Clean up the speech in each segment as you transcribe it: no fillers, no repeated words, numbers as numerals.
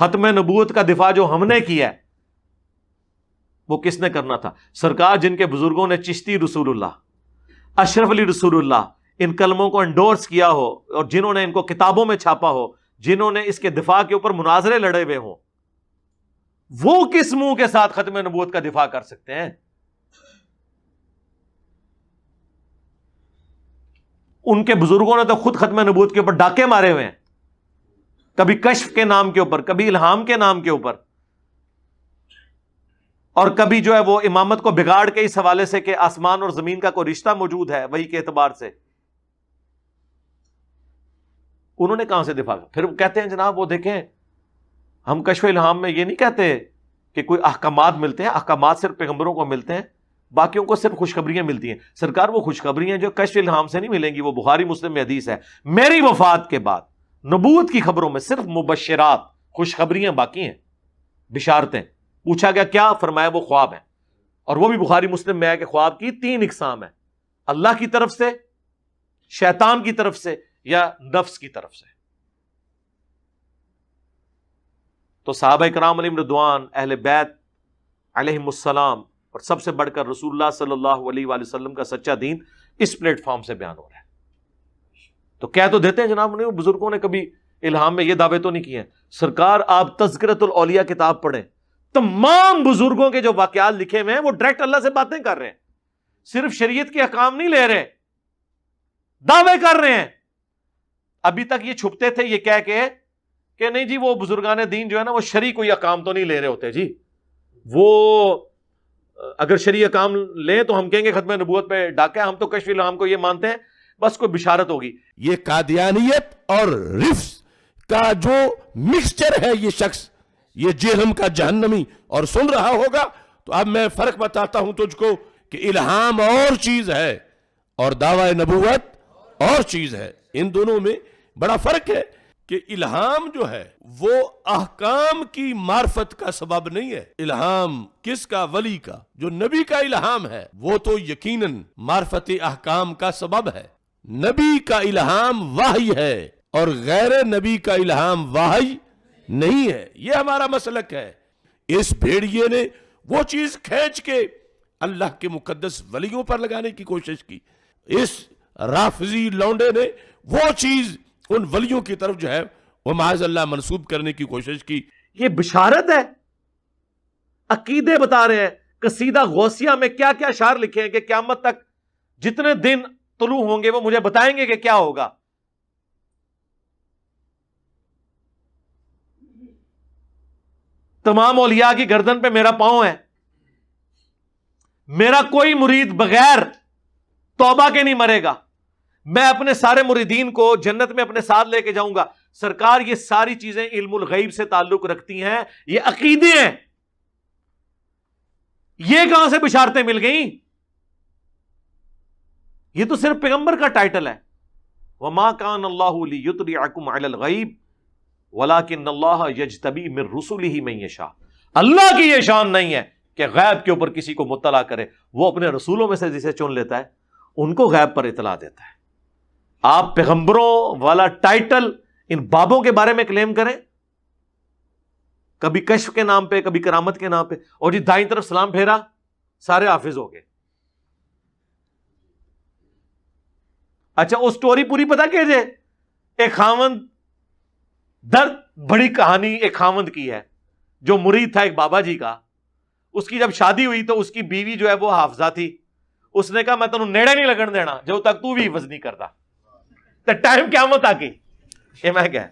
ختم نبوت کا دفاع جو ہم نے کیا ہے وہ کس نے کرنا تھا؟ سرکار جن کے بزرگوں نے چشتی رسول اللہ، اشرف علی رسول اللہ ان کلموں کو انڈورس کیا ہو، اور جنہوں نے ان کو کتابوں میں چھاپا ہو، جنہوں نے اس کے دفاع کے اوپر مناظرے لڑے ہوئے ہوں، وہ کس منہ کے ساتھ ختم نبوت کا دفاع کر سکتے ہیں؟ ان کے بزرگوں نے تو خود ختم نبوت کے اوپر ڈاکے مارے ہوئے ہیں، کبھی کشف کے نام کے اوپر، کبھی الہام کے نام کے اوپر، اور کبھی جو ہے وہ امامت کو بگاڑ کے اس حوالے سے کہ آسمان اور زمین کا کوئی رشتہ موجود ہے وہی کے اعتبار سے۔ انہوں نے کہاں سے دفاع کیا؟ پھر کہتے ہیں جناب وہ دیکھیں ہم کشف الہام میں یہ نہیں کہتے کہ کوئی احکامات ملتے ہیں، احکامات صرف پیغمبروں کو ملتے ہیں، باقیوں کو صرف خوشخبریاں ملتی ہیں۔ سرکار وہ خوشخبریاں جو کشف الہام سے نہیں ملیں گی، وہ بخاری مسلم میں حدیث ہے، میری وفات کے بعد نبوت کی خبروں میں صرف مبشرات، خوشخبریاں باقی ہیں، بشارتیں۔ پوچھا گیا کیا؟ فرمایا وہ خواب ہیں، اور وہ بھی بخاری مسلم میں ہے کہ خواب کی 3 اقسام ہیں، اللہ کی طرف سے، شیطان کی طرف سے، یا نفس کی طرف سے۔ تو صحابہ کرام علیہم رضوان، اہل بیت علیہم السلام، اور سب سے بڑھ کر رسول اللہ صلی اللہ علیہ وآلہ وسلم کا سچا دین اس پلیٹ فارم سے بیان ہو رہا ہے۔ تو کہہ تو دیتے ہیں جناب نے بزرگوں نے کبھی الہام میں یہ دعوے تو نہیں کیے ہیں۔ سرکار آپ تذکرۃ الاولیاء کتاب پڑھیں، تمام بزرگوں کے جو واقعات لکھے ہوئے ہیں وہ ڈائریکٹ اللہ سے باتیں کر رہے ہیں، صرف شریعت کے احکام نہیں لے رہے، دعوے کر رہے ہیں۔ ابھی تک یہ چھپتے تھے یہ کہہ کے کہ نہیں جی وہ بزرگان دین جو ہے نا وہ شرعی کوئی احکام تو نہیں لے رہے ہوتے جی، وہ اگر شرعی احکام لیں تو ہم کہیں گے ختم نبوت پہ ڈاکہ ہے، ہم تو کشف الہام کو یہ مانتے ہیں، بس کوئی بشارت ہوگی۔ یہ قادیانیت اور رفس کا جو مکسچر ہے یہ شخص، یہ جہنم کا جہنمی، اور سن رہا ہوگا تو اب میں فرق بتاتا ہوں تجھ کو کہ الہام اور چیز ہے اور دعوی نبوت اور چیز ہے۔ ان دونوں میں بڑا فرق ہے کہ الہام جو ہے وہ احکام کی معرفت کا سبب نہیں ہے۔ الہام کس کا؟ ولی کا۔ جو نبی کا الہام ہے وہ تو یقیناً معرفت احکام کا سبب ہے۔ نبی کا الہام وحی ہے اور غیر نبی کا الہام وحی نہیں ہے، یہ ہمارا مسلک ہے۔ اس بھیڑیے نے وہ چیز کھینچ کے اللہ کے مقدس ولیوں پر لگانے کی کوشش کی، اس رافضی لونڈے نے وہ چیز ان ولیوں کی طرف جو ہے وہ معاذ اللہ منسوب کرنے کی کوشش کی۔ یہ بشارت ہے، عقیدے بتا رہے ہیں۔ قصیدہ غوثیہ میں کیا کیا اشعار لکھے ہیں کہ قیامت تک جتنے دن طلوع ہوں گے وہ مجھے بتائیں گے کہ کیا ہوگا۔ تمام اولیاء کی گردن پہ میرا پاؤں ہے، میرا کوئی مرید بغیر توبہ کے نہیں مرے گا، میں اپنے سارے مریدین کو جنت میں اپنے ساتھ لے کے جاؤں گا۔ سرکار یہ ساری چیزیں علم الغیب سے تعلق رکھتی ہیں، یہ عقیدے ہیں، یہ کہاں سے بشارتیں مل گئیں؟ یہ تو صرف پیغمبر کا ٹائٹل ہے۔ وَمَا كَانَ اللَّهُ لِيُطْلِعَكُمْ عَلَى الْغَيْبِ وَلَكِنَّ اللَّهَ يَجْتَبِي مِن رُّسُلِهِ مَن يَشَاءُ۔ اللہ کی یہ شان نہیں ہے کہ غیب کے اوپر کسی کو مطلع کرے، وہ اپنے رسولوں میں سے جسے چن لیتا ہے ان کو غیب پر اطلاع دیتا ہے۔ آپ پیغمبروں والا ٹائٹل ان بابوں کے بارے میں کلیم کریں، کبھی کشف کے نام پہ، کبھی کرامت کے نام پہ، اور جی دائیں طرف سلام پھیرا سارے حافظ ہو گئے۔ اچھا وہ سٹوری پوری پتہ کیجئے، ایک خاوند درد بڑی کہانی ایک خاوند کی ہے جو مرید تھا ایک بابا جی کا۔ اس کی جب شادی ہوئی تو اس کی بیوی جو ہے وہ حافظہ تھی، اس نے کہا میں تنوں نیڑے نہیں لگن دینا جب تک تو بھی حفظ نہیں کرتا۔ تو ٹائم قیامت آ گئی، یہ میں کیا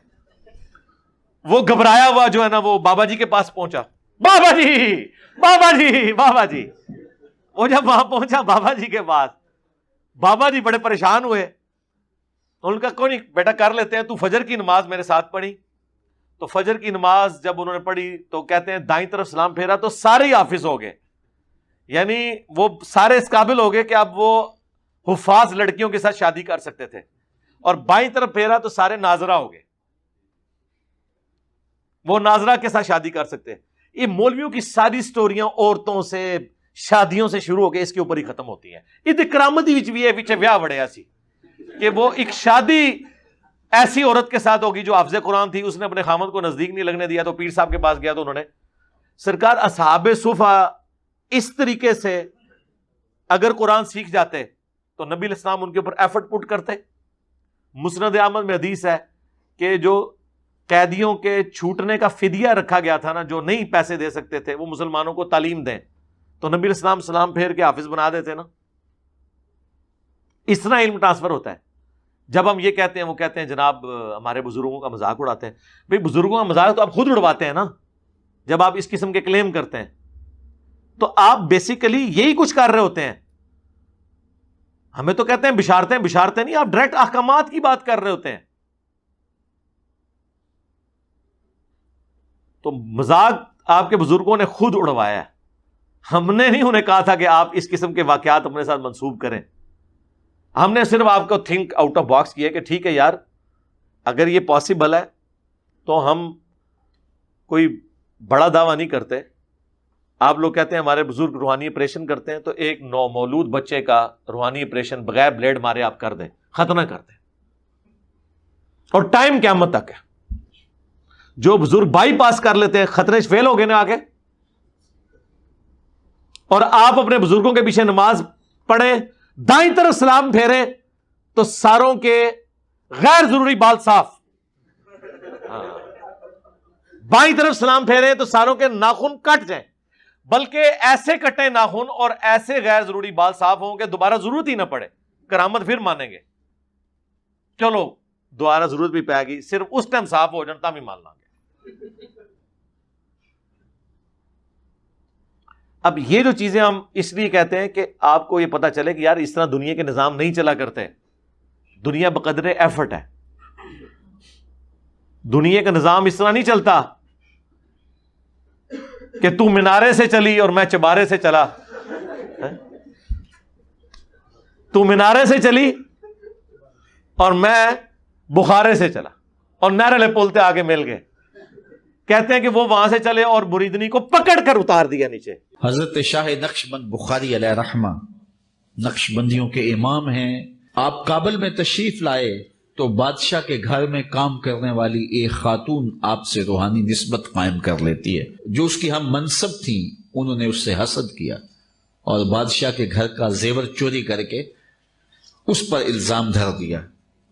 وہ گھبرایا ہوا جو ہے نا وہ بابا جی کے پاس پہنچا، بابا جی بابا جی بابا جی۔ وہ جب وہاں پہنچا بابا جی کے پاس، بابا جی بڑے پریشان ہوئے، ان کا کوئی نہیں بیٹا کر لیتے ہیں، تو فجر کی نماز میرے ساتھ پڑھی۔ تو فجر کی نماز جب انہوں نے پڑھی تو کہتے ہیں دائیں طرف سلام پھیرا تو سارے ہی حافظ ہو گئے، یعنی وہ سارے اس قابل ہو گئے کہ اب وہ حفاظ لڑکیوں کے ساتھ شادی کر سکتے تھے، اور بائیں طرف پھیرا تو سارے ناظرہ ہو گئے، وہ ناظرہ کے ساتھ شادی کر سکتے۔ یہ مولویوں کی ساری سٹوریاں عورتوں سے شادیوں سے شروع ہو کے اس کے اوپر ہی ختم ہوتی ہیں۔ یہ کرامت بھی ہے پیچھے ویاہ بڑے سی کہ وہ ایک شادی ایسی عورت کے ساتھ ہوگی جو حافظ قرآن تھی, اس نے اپنے خامد کو نزدیک نہیں لگنے دیا, تو پیر صاحب کے پاس گیا تو انہوں نے, سرکار اصحاب صفا اس طریقے سے اگر قرآن سیکھ جاتے تو نبی علیہ السلام ان کے اوپر ایفرٹ پٹ کرتے. مسند احمد میں حدیث ہے کہ جو قیدیوں کے چھوٹنے کا فدیہ رکھا گیا تھا نا, جو نہیں پیسے دے سکتے تھے وہ مسلمانوں کو تعلیم دیں, تو نبی علیہ السلام سلام پھیر کے حافظ بنا دیتے نا. اس طرح علم ٹرانسفر ہوتا ہے. جب ہم یہ کہتے ہیں, وہ کہتے ہیں جناب ہمارے بزرگوں کا مذاق اڑاتے ہیں. بھئی بزرگوں کا مذاق تو آپ خود اڑواتے ہیں نا, جب آپ اس قسم کے کلیم کرتے ہیں تو آپ بیسیکلی یہی کچھ کر رہے ہوتے ہیں. ہمیں تو کہتے ہیں بشارتیں, بشارتیں نہیں, آپ ڈائریکٹ احکامات کی بات کر رہے ہوتے ہیں. تو مذاق آپ کے بزرگوں نے خود اڑوایا ہے, ہم نے نہیں انہیں کہا تھا کہ آپ اس قسم کے واقعات اپنے ساتھ منسوب کریں. ہم نے صرف آپ کو تھنک آؤٹ آف باکس کیا کہ ٹھیک ہے یار, اگر یہ پاسبل ہے تو ہم کوئی بڑا دعویٰ نہیں کرتے. آپ لوگ کہتے ہیں ہمارے بزرگ روحانی آپریشن کرتے ہیں, تو ایک نومولود بچے کا روحانی آپریشن بغیر بلیڈ مارے آپ کر دیں, ختم کر دیں, اور ٹائم قیامت تک ہے. جو بزرگ بائی پاس کر لیتے ہیں, خطرے فیل ہو گئے نا آگے. اور آپ اپنے بزرگوں کے پیچھے نماز پڑھیں, دائیں طرف سلام پھیریں تو ساروں کے غیر ضروری بال صاف, بائیں طرف سلام پھیریں تو ساروں کے ناخن کٹ جائیں, بلکہ ایسے کٹیں ناخن اور ایسے غیر ضروری بال صاف ہوں کہ دوبارہ ضرورت ہی نہ پڑے, کرامت پھر مانیں گے. چلو دوبارہ ضرورت بھی پائے گی, صرف اس ٹائم صاف ہو جانا بھی مان لیں گے. اب یہ جو چیزیں ہم اس لیے کہتے ہیں کہ آپ کو یہ پتا چلے کہ یار اس طرح دنیا کے نظام نہیں چلا کرتے. دنیا بقدر ایفرٹ ہے, دنیا کا نظام اس طرح نہیں چلتا کہ تو مینارے سے چلی اور میں چبارے سے چلا. تو مینارے سے چلی اور میں بخارے سے چلا, اور نہر پلتے آگے مل گئے. کہتے ہیں کہ وہ وہاں سے چلے اور مریدنی کو پکڑ کر اتار دیا نیچے. حضرت شاہ نقشبند بخاری علیہ رحمہ نقش بندیوں کے امام ہیں. آپ کابل میں تشریف لائے تو بادشاہ کے گھر میں کام کرنے والی ایک خاتون آپ سے روحانی نسبت قائم کر لیتی ہے. جو اس کی ہم منصب تھیں انہوں نے اس سے حسد کیا اور بادشاہ کے گھر کا زیور چوری کر کے اس پر الزام دھر دیا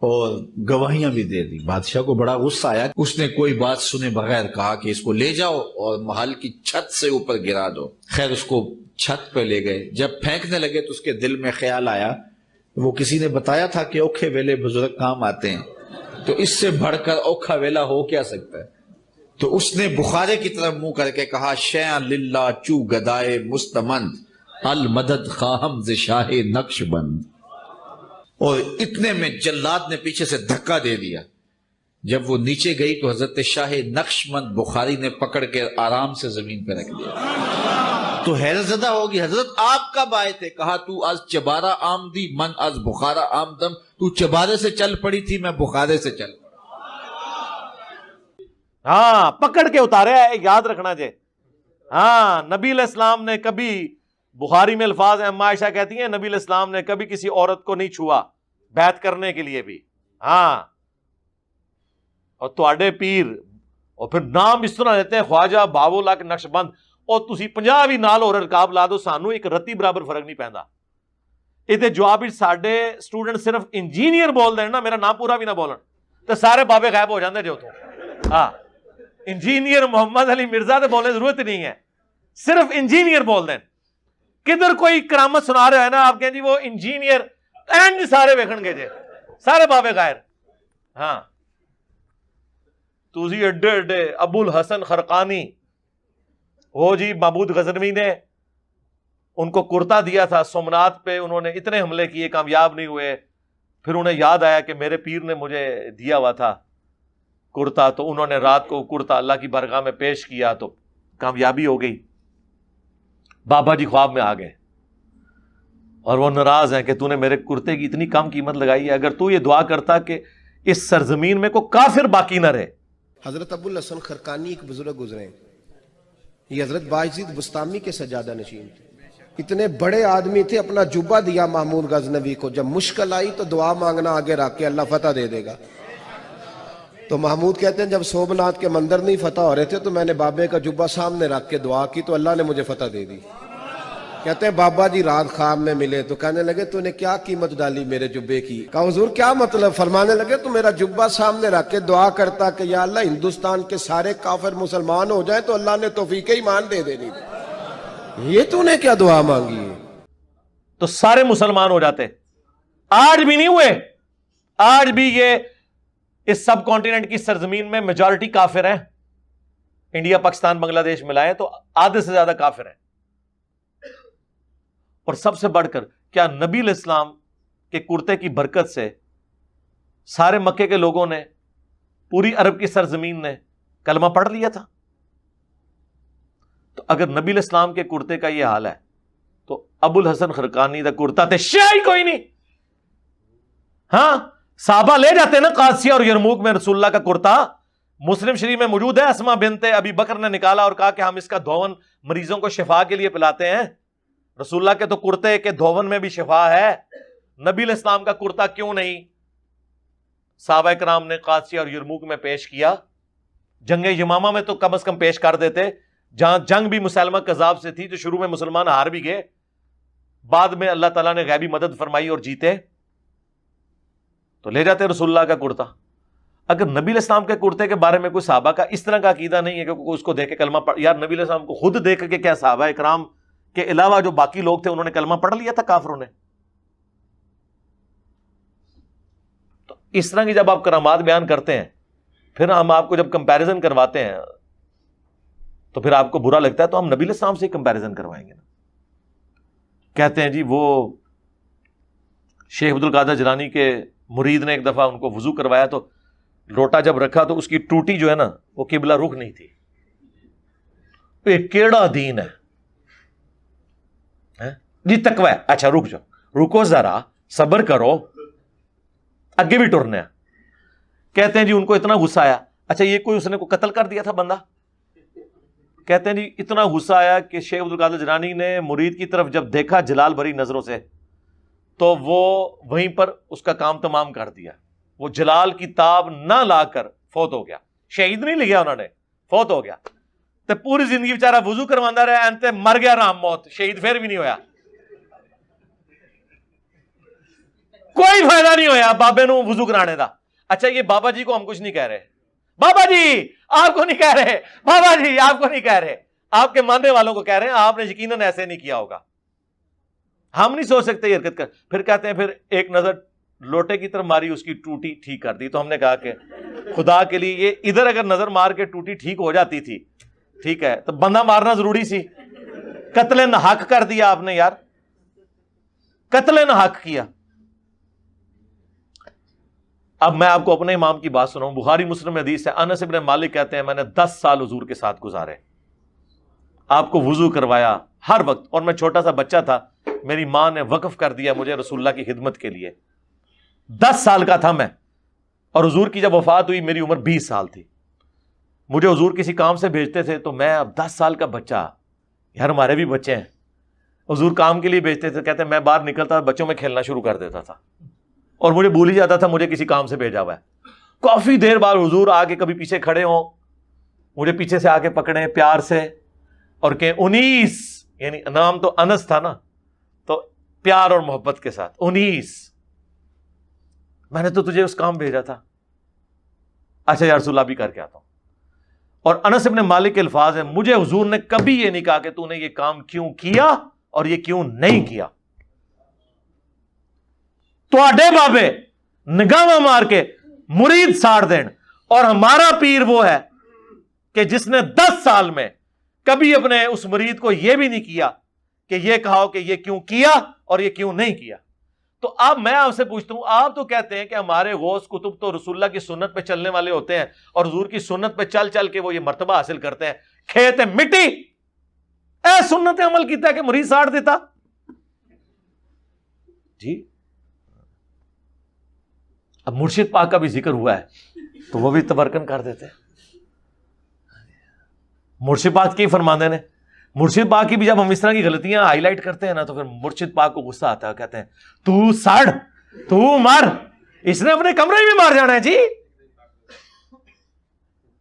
اور گواہیاں بھی دے دی. بادشاہ کو بڑا غصہ آیا. اس نے کوئی بات سنے بغیر کہا کہ اس کو لے جاؤ اور محل کی چھت سے اوپر گرا دو. خیر اس کو چھت پہ لے گئے. جب پھینکنے لگے تو اس کے دل میں خیال آیا, وہ کسی نے بتایا تھا کہ اوکھے ویلے بزرگ کام آتے ہیں, تو اس سے بڑھ کر اوکھا ویلا ہو کیا سکتا ہے. تو اس نے بخارے کی طرف منہ کر کے کہا, شیئا للہ چو گدائے مستمند المدد خواہم ز شاہ نقش بند. اور اتنے میں جلاد نے پیچھے سے دھکا دے دیا. جب وہ نیچے گئی تو حضرت شاہ نقشبند بخاری نے پکڑ کے آرام سے زمین پہ رکھ دیا. تو حیرت زدہ ہوگی, حضرت آپ کب آئے تھے؟ کہا تو از چبارہ آمدی من از بخارا آمدم. تو چبارے سے چل پڑی تھی, میں بخارے سے چل پڑا. ہاں پکڑ کے اتارے ہے, یاد رکھنا جے. ہاں نبی علیہ السلام نے کبھی, بخاری میں الفاظ ہیں, اما عائشہ کہتی ہیں نبی علیہ السلام نے کبھی کسی عورت کو نہیں چھوا بیعت کرنے کے لیے بھی. ہاں اور تواڈے پیر, اور پھر نام اس طرح دیتے ہیں خواجہ باو لاکھ نقش بند, اور تسی 50 بھی نال اور رکاب لا دو, سانو ایک رتی برابر فرق نہیں پیندا. یہ جواب ساڈے اسٹوڈنٹ صرف انجینئر بول دیں نا, میرا نام پورا بھی نہ بولن, تو سارے بابے غائب ہو جاندے جو تو. ہاں انجینئر محمد علی مرزا تے بولنے ضرورت نہیں ہے, صرف انجینئر بول دیں. کدھر کوئی کرامت سنا رہے ہیں نا آپ کہیں جی وہ انجینئر, اینڈ سارے ویکھن گے جے, سارے بابے غائر. ہاں توزی اڈے اڈے ابو الحسن خرقانی وہ جی معبود غزنوی نے ان کو کرتا دیا تھا سومنات پہ, انہوں نے اتنے حملے کیے کامیاب نہیں ہوئے. پھر انہیں یاد آیا کہ میرے پیر نے مجھے دیا ہوا تھا کرتا, تو انہوں نے رات کو کرتا اللہ کی بارگاہ میں پیش کیا تو کامیابی ہو گئی. بابا جی خواب میں آ گئے اور وہ ناراض ہیں کہ تو نے میرے کرتے کی اتنی کم قیمت لگائی ہے, اگر تو یہ دعا کرتا کہ اس سرزمین میں کوئی کافر باقی نہ رہے. حضرت ابو الحسن خرقانی ایک بزرگ گزرے, یہ حضرت باعزید بستامی کے سجادہ نشین تھے. اتنے بڑے آدمی تھے, اپنا جبہ دیا محمود غزنوی کو, جب مشکل آئی تو دعا مانگنا آگے رکھ کے اللہ فتح دے دے گا. تو محمود کہتے ہیں جب سومناتھ کے مندر نہیں فتح ہو رہے تھے تو میں نے بابے کا جبہ سامنے رکھ کے دعا کی تو اللہ نے مجھے فتح دے دی. کہتے ہیں بابا جی رات خواب میں ملے تو کہنے لگے تو نے کیا قیمت ڈالی میرے جبے کی؟ کہا حضور کیا مطلب؟ فرمانے لگے تو میرا جبہ سامنے رکھ کے دعا کرتا کہ یا اللہ ہندوستان کے سارے کافر مسلمان ہو جائیں تو اللہ نے توفیق ایمان دے دینی. یہ تو نے کیا دعا مانگی ہے؟ تو سارے مسلمان ہو جاتے. آج بھی نہیں ہوئے. آج بھی یہ اس سب کانٹیننٹ کی سرزمین میں میجورٹی کافر ہیں. انڈیا پاکستان بنگلہ دیش ملائے تو آدھے سے زیادہ کافر ہیں. اور سب سے بڑھ کر کیا نبی علیہ السلام کے کرتے کی برکت سے سارے مکے کے لوگوں نے، پوری عرب کی سرزمین نے کلمہ پڑھ لیا تھا؟ تو اگر نبی علیہ السلام کے کرتے کا یہ حال ہے تو ابو الحسن خرقانی دا کرتا تے شیعہ کوئی نہیں. ہاں صحابہ لے جاتے نا قادسیہ اور یرموک میں رسول اللہ کا کرتا. مسلم شریف میں موجود ہے، اسما بنت ابی بکر نے نکالا اور کہا کہ ہم اس کا دھون مریضوں کو شفا کے لیے پلاتے ہیں. رسول اللہ کے تو کرتے کے دھون میں بھی شفا ہے، نبی علیہ السلام کا کرتا کیوں نہیں؟ صحابہ کرام نے قادسیہ اور یرموک میں پیش کیا. جنگ یمامہ میں تو کم از کم پیش کر دیتے، جہاں جنگ بھی مسلمہ کذاب سے تھی، جو شروع میں مسلمان ہار بھی گئے، بعد میں اللہ تعالیٰ نے غیبی مدد فرمائی اور جیتے، تو لے جاتے رسول اللہ کا کرتا. اگر نبی علیہ السلام کے کرتے کے بارے میں کوئی صحابہ کا اس طرح کا عقیدہ نہیں ہے کہ اس کو دیکھ کے کلمہ پڑھ، یار نبی علیہ السلام کو خود دیکھ کے کیا صحابہ اکرام کے علاوہ جو باقی لوگ تھے انہوں نے کلمہ پڑھ لیا تھا کافروں نے؟ تو اس طرح کی جب آپ کرامات بیان کرتے ہیں، پھر ہم آپ کو جب کمپیریزن کرواتے ہیں تو پھر آپ کو برا لگتا ہے، تو ہم نبی علیہ السلام سے کمپیریزن کروائیں گے نا. کہتے ہیں جی وہ شیخ عبد القادر جیلانی کے مرید نے ایک دفعہ ان کو وضو کروایا تو لوٹا جب رکھا تو اس کی ٹوٹی جو ہے نا وہ قبلہ رخ نہیں تھی. یہ کیڑا دین ہے جی؟ تقوی ہے. اچھا رک جاؤ، رکو ذرا، صبر کرو، اگے بھی ٹرنا ہے. کہتے ہیں جی ان کو اتنا غصہ آیا. اچھا یہ کوئی اس نے کو قتل کر دیا تھا بندہ؟ کہتے ہیں جی اتنا غصہ آیا کہ شیخ عبد القادر جیلانی نے مرید کی طرف جب دیکھا جلال بھری نظروں سے تو وہ وہیں پر اس کا کام تمام کر دیا. وہ جلال کی تاب نہ لا کر فوت ہو گیا. شہید نہیں لیا انہوں نے، فوت ہو گیا. تو پوری زندگی بیچارہ وضو کروانا رہا، انتے مر گیا رام موت، شہید پھر بھی نہیں ہویا. کوئی فائدہ نہیں ہویا بابے نو وضو کرانے دا. اچھا یہ بابا جی کو ہم کچھ نہیں کہہ رہے، بابا جی آپ کو نہیں کہہ رہے، بابا جی آپ کو نہیں کہہ رہے، آپ کے ماننے والوں کو کہہ رہے ہیں. آپ نے یقیناً ایسے نہیں کیا ہوگا، ہم نہیں سوچ سکتے یہ حرکت کر. پھر کہتے ہیں پھر ایک نظر لوٹے کی طرف ماری، اس کی ٹوٹی ٹھیک کر دی. تو ہم نے کہا کہ خدا کے لیے یہ ادھر اگر نظر مار کے ٹوٹی ٹھیک ہو جاتی تھی، ٹھیک ہے، تو بندہ مارنا ضروری سی. قتل ناحق کر دیا آپ نے یار، قتل ناحق کیا. اب میں آپ کو اپنے امام کی بات سناؤں. بخاری مسلم میں حدیث ہے، انس ابن مالک کہتے ہیں میں نے 10 سال حضور کے ساتھ گزارے، آپ کو وضو کروایا ہر وقت، اور میں چھوٹا سا بچہ تھا، میری ماں نے وقف کر دیا مجھے رسول اللہ کی خدمت کے لیے. 10 سال کا تھا میں، اور حضور کی جب وفات ہوئی میری عمر 20 سال تھی. مجھے حضور کسی کام سے بھیجتے تھے تو میں اب 10 سال کا بچہ، یار ہمارے بھی بچے ہیں، حضور کام کے لیے بھیجتے تھے، کہتے ہیں میں باہر نکلتا بچوں میں کھیلنا شروع کر دیتا تھا اور مجھے بھول ہی جاتا تھا مجھے کسی کام سے بھیجا ہوا ہے. کافی دیر بعد حضور آگے کبھی پیچھے کھڑے ہوں، مجھے پیچھے سے آگے پکڑے پیار سے اور کہ 19، یعنی نام تو انس تھا نا، تو پیار اور محبت کے ساتھ 19، میں نے تو تجھے اس کام بھیجا تھا. اچھا یا رسول اللہ بھی کر کے آتا ہوں. اور انس ابن مالک کے الفاظ ہیں، مجھے حضور نے کبھی یہ نہیں کہا کہ تو نے یہ کام کیوں کیا اور یہ کیوں نہیں کیا. تواڈے بابے نگاہ مار کے مرید ساڑ دین، اور ہمارا پیر وہ ہے کہ جس نے 10 سال میں کبھی اپنے اس مرید کو یہ بھی نہیں کیا کہ یہ کہا کہ یہ کیوں کیا اور یہ کیوں نہیں کیا. تو اب میں آپ سے پوچھتا ہوں، آپ تو کہتے ہیں کہ ہمارے غوث کتب تو رسول اللہ کی سنت پہ چلنے والے ہوتے ہیں اور حضور کی سنت پہ چل چل کے وہ یہ مرتبہ حاصل کرتے ہیں. کھیت مٹی اے سنت عمل کیتا ہے کہ مرید ساڑ دیتا جی. اب مرشد پاک کا بھی ذکر ہوا ہے تو وہ بھی تبرکن کر دیتے ہیں. مرشد پاک کی فرماندے نے، مرشد پاک کی بھی جب ہم اس طرح کی غلطیاں ہائی لائٹ کرتے ہیں نا تو پھر مرشد پاک کو غصہ آتا ہے، کہتے ہیں تو ساڑ، تو مار، اس نے اپنے کمرے میں مار جانا ہے جی.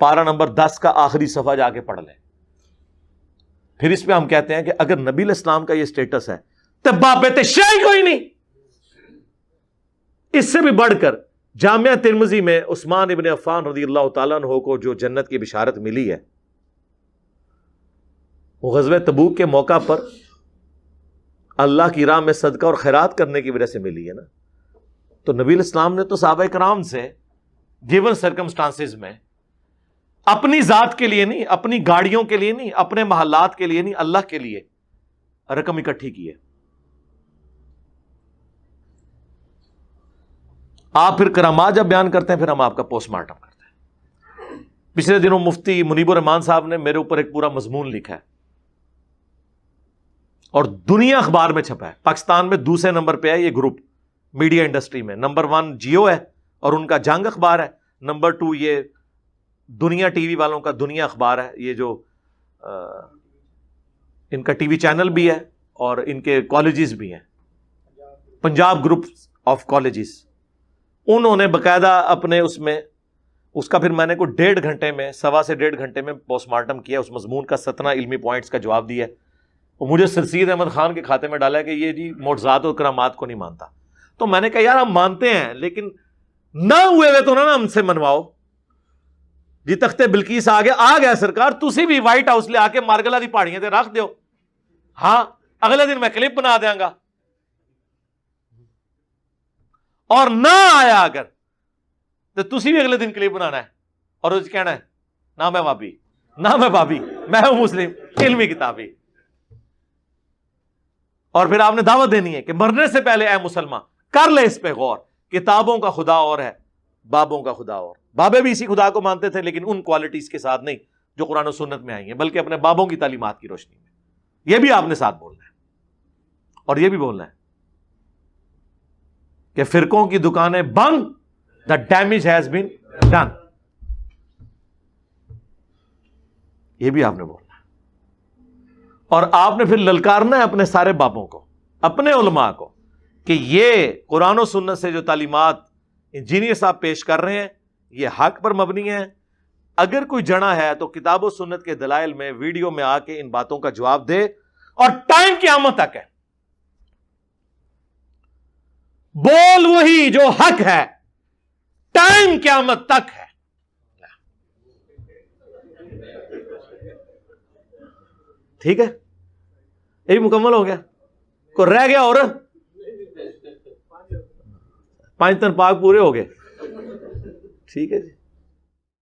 پارہ نمبر 10 کا آخری صفحہ جا کے پڑھ لیں. پھر اس پہ ہم کہتے ہیں کہ اگر نبی علیہ السلام کا یہ سٹیٹس ہے تو بابت شیعی کوئی نہیں. اس سے بھی بڑھ کر جامعہ ترمذی میں عثمان ابن عفان رضی اللہ تعالیٰ عنہ کو جو جنت کی بشارت ملی ہے وہ غزوہ تبوک کے موقع پر اللہ کی راہ میں صدقہ اور خیرات کرنے کی وجہ سے ملی ہے نا. تو نبی علیہ السلام نے تو صحابہ کرام سے گیون سرکمسٹانسز میں اپنی ذات کے لیے نہیں, اپنی گاڑیوں کے لیے نہیں, اپنے محلات کے لیے نہیں, اللہ کے لیے رقم اکٹھی کی ہے. آپ پھر کرامات جب بیان کرتے ہیں پھر ہم آپ کا پوسٹ مارٹم کرتے ہیں. پچھلے دنوں مفتی منیب الرحمان صاحب نے میرے اوپر ایک پورا مضمون لکھا ہے اور دنیا اخبار میں چھپا ہے. پاکستان میں دوسرے نمبر پہ ہے یہ گروپ میڈیا انڈسٹری میں. نمبر 1 جیو ہے اور ان کا جنگ اخبار ہے. نمبر 2 یہ دنیا ٹی وی والوں کا دنیا اخبار ہے. یہ جو ان کا ٹی وی چینل بھی ہے اور ان کے کالجز بھی ہیں, پنجاب گروپ آف کالجز. انہوں نے باقاعدہ اپنے اس کا پھر میں نے کوئی 1.5 گھنٹے میں 1.25 گھنٹے میں پوسٹ مارٹم کیا. اس مضمون کا 17 علمی پوائنٹس کا جواب دیا. اور مجھے سرسید احمد خان کے کھاتے میں ڈالا ہے کہ یہ جی معجزات اور کرامات کو نہیں مانتا. تو میں نے کہا یار ہم مانتے ہیں لیکن نہ ہوئے ہوئے تو نہ ہم سے منواؤ. جی تختے بلقیس آ گیا سرکار, تسی بھی وائٹ ہاؤس لے آ کے مارگلا دی پہاڑیاں تے رکھ دیو. ہاں اگلے دن میں کلپ بنا دیاں گا. اور نہ آیا اگر تو تسی بھی اگلے دن کلپ بنانا ہے اور اس کہنا ہے نہ میں وابی نہ میں بابی, میں ہوں مسلم علمی کتابی. اور پھر آپ نے دعوت دینی ہے کہ مرنے سے پہلے اے مسلمان کر لے اس پہ غور. کتابوں کا خدا اور ہے, بابوں کا خدا اور. بابے بھی اسی خدا کو مانتے تھے لیکن ان کوالٹیز کے ساتھ نہیں جو قرآن و سنت میں آئی ہیں, بلکہ اپنے بابوں کی تعلیمات کی روشنی میں. یہ بھی آپ نے ساتھ بولنا ہے. اور یہ بھی بولنا ہے کہ فرقوں کی دکانیں بند, the damage has been done. یہ بھی آپ نے بولنا ہے. اور آپ نے پھر للکارنا ہے اپنے سارے بابوں کو, اپنے علماء کو, کہ یہ قرآن و سنت سے جو تعلیمات انجینئر صاحب پیش کر رہے ہیں یہ حق پر مبنی ہے. اگر کوئی جنا ہے تو کتاب و سنت کے دلائل میں ویڈیو میں آ کے ان باتوں کا جواب دے. اور ٹائم قیامت تک ہے, بول وہی جو حق ہے, ٹائم قیامت تک ہے. ٹھیک ہے, یہ مکمل ہو گیا. کو رہ گیا اور 5 تن پاک پورے ہو گئے. ٹھیک ہے جی.